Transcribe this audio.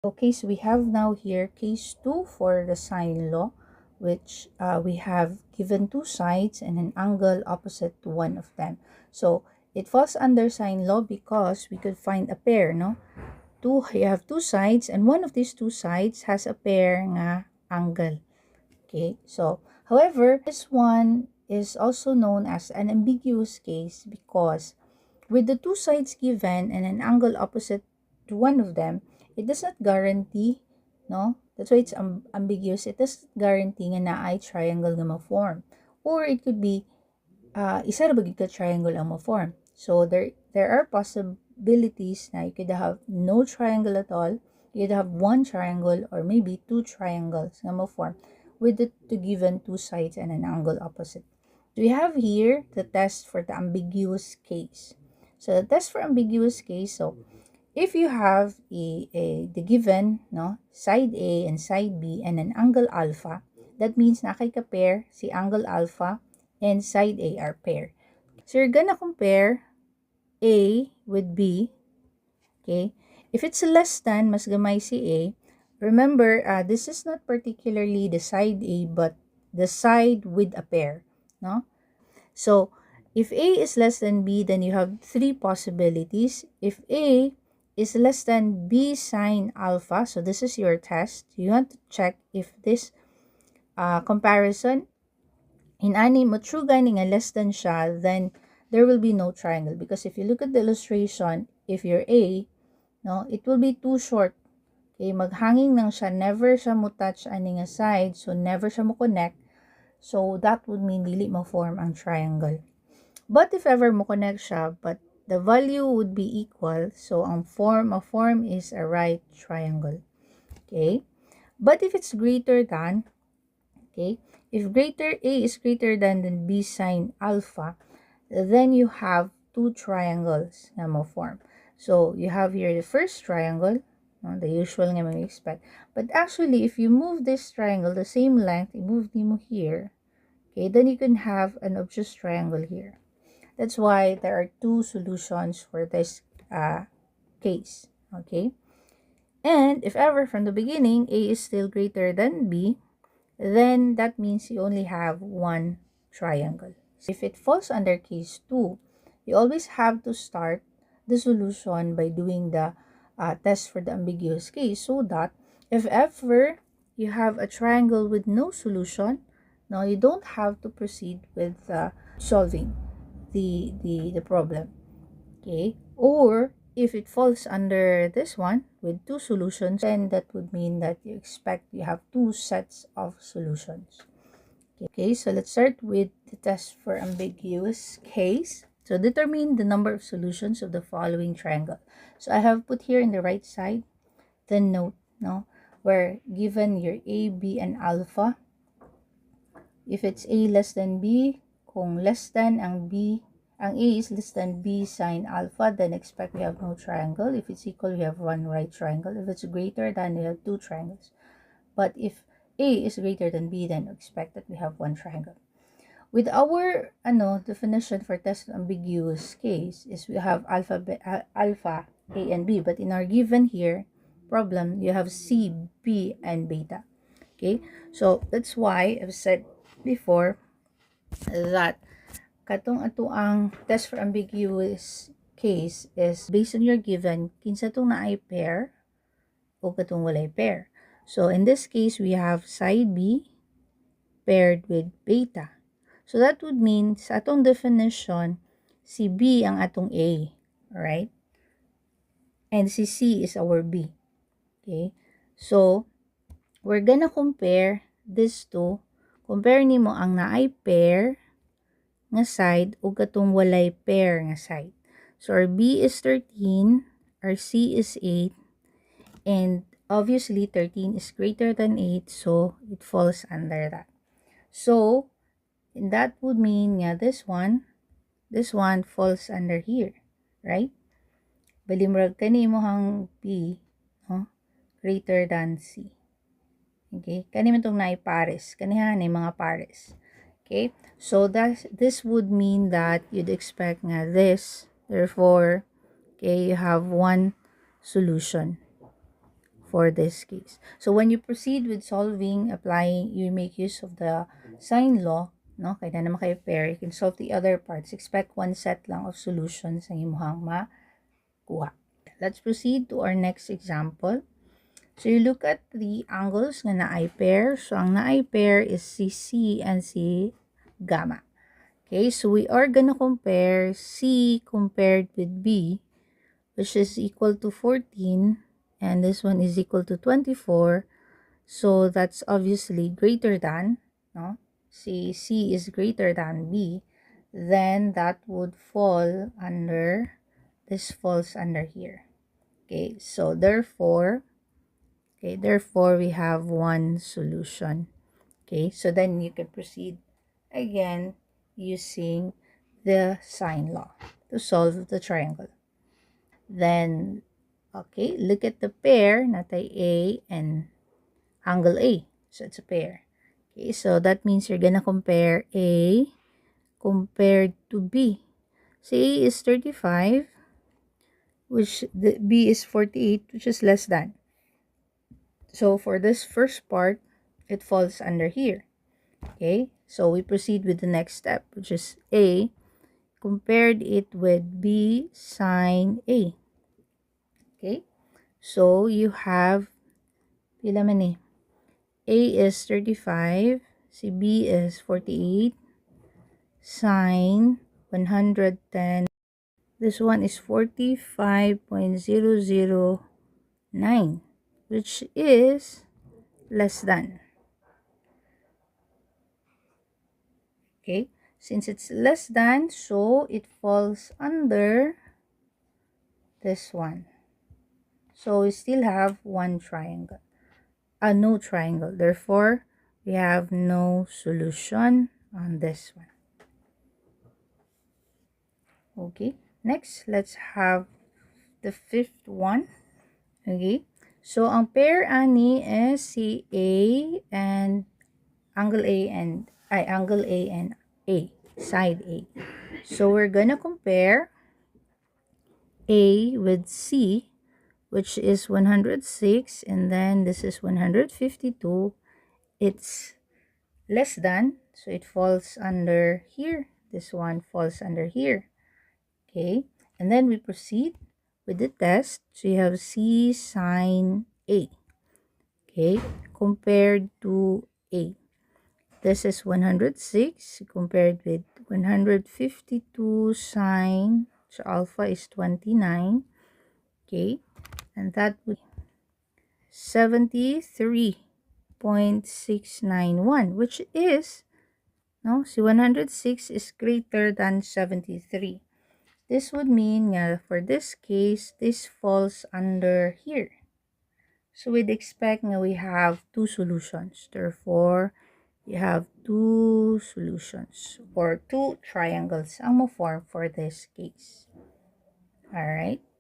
Okay, so we have now here case 2 for the sine law, which we have given two sides and an angle opposite to one of them. So it falls under sine law because we could find a pair, no? You have two sides and one of these two sides has a pair nga angle. Okay, so however, this one is also known as an ambiguous case because with the two sides given and an angle opposite to one of them, it does not guarantee, no? That's why it's ambiguous. It does not guarantee nga na ay triangle nga ma-form. Or it could be, isa ra ba gid ka triangle ang ma-form. So, there are possibilities na you could have no triangle at all, you could have one triangle or maybe two triangles nga ma-form with the two given two sides and an angle opposite. So, we have here the test for the ambiguous case. So the test for ambiguous case, so if you have the given, no, side A and side B and an angle alpha, that means na kay ka-pair si angle alpha and side A are pair. So you're gonna compare A with B, okay? If it's less than, mas gamay si A, remember, this is not particularly the side A, but the side with a pair, no? So, if A is less than B, then you have three possibilities. If A is less than B sine alpha, so this is your test. You want to check if this comparison in ani mo true gani nga less than siya, then there will be no triangle. Because if you look at the illustration, if you're A, no, it will be too short. Okay, maghanging lang siya, never siya mo touch ani nga side, so never siya mo connect. So, that would mean dili mo form ang triangle. But if ever mo connect siya, but the value would be equal, so ang form is a right triangle. Okay? But if it's greater than, okay, if A is greater than B sine alpha, then you have two triangles na mo form. So, you have here the first triangle, no, the usual nga may expect. But actually, if you move this triangle the same length, you move mo here, okay, then you can have an obtuse triangle here. That's why there are two solutions for this case, okay? And if ever from the beginning A is still greater than B, then that means you only have one triangle. So if it falls under case 2, you always have to start the solution by doing the test for the ambiguous case, so that if ever you have a triangle with no solution, now you don't have to proceed with solving the problem. Okay, or if it falls under this one with two solutions, then that would mean that you have two sets of solutions. Okay, so let's start with the test for ambiguous case. So determine the number of solutions of the following triangle. So I have put here in the right side the note, no, where given your A, B, and alpha, if it's A less than B, kung less than ang A is less than B sine alpha, then expect we have no triangle. If it's equal, we have one right triangle. If it's greater than, we have two triangles. But if A is greater than B, then expect that we have one triangle. With our definition for test ambiguous case is we have alpha, A, and B. But in our given here problem, you have C, B, and beta. Okay, so that's why I've said before that katong ato ang test for ambiguous case is based on your given kinsa tong naay pair o katong walay pair. So in this case we have side B paired with beta. So that would mean sa atong definition si B ang atong A, right? And si C is our B. Okay? So we're gonna compare these two. Compare nimo ang naay pair nga side o katong walay pair nga side. So our B is 13, our C is 8, and obviously 13 is greater than 8, so it falls under that. So that would mean nga this one falls under here, right? Balimrag kani mo hang B, no? Greater than C. Okay, kani man tong naay pares, kaniha na mga pares. Okay, so this would mean that you'd expect nga this, therefore, okay, you have one solution for this case. So when you proceed with solving, applying, you make use of the sign law, no? Kaya na naman kayo pair, you can solve the other parts. Expect one set lang of solutions ang imuhang makuha. Let's proceed to our next example. So you look at the angles nga naay pair. So ang naay pair is si C and si gamma. Okay, so we are gonna compare C compared with B, which is equal to 14, and this one is equal to 24. So that's obviously greater than, no? C is greater than B, then that would fall under, this falls under here. Okay, so therefore we have one solution. Okay, so then you can proceed again using the sign law to solve the triangle. Then, okay, look at the pair, natay A and angle A. So it's a pair. Okay, so that means you're gonna compare A compared to B. So A is 35, which the B is 48, which is less than. So for this first part, it falls under here. Okay, so we proceed with the next step, which is A compared it with B sine A. Okay, so you have, pila man eh, A is 35, si B is 48, sine 110. This one is 45.009, which is less than. Okay, since it's less than, so it falls under this one. So we still have one triangle, no triangle. Therefore, we have no solution on this one. Okay, next, let's have the fifth one. Okay, so ang pair ani is si A and angle A and A, side A. So we're gonna compare A with C, which is 106, and then this is 152. It's less than, so it falls under here. This one falls under here. Okay, and then we proceed with the test. So you have C sine A, okay, compared to A. This is 106 compared with 152 sine, so alpha is 29, okay, and that would 73.691, which is, no, see, 106 is greater than 73. This would mean for this case, this falls under here. So we'd expect that we have two solutions. Therefore, you have two solutions or two triangles ang mo-form for this case. Alright?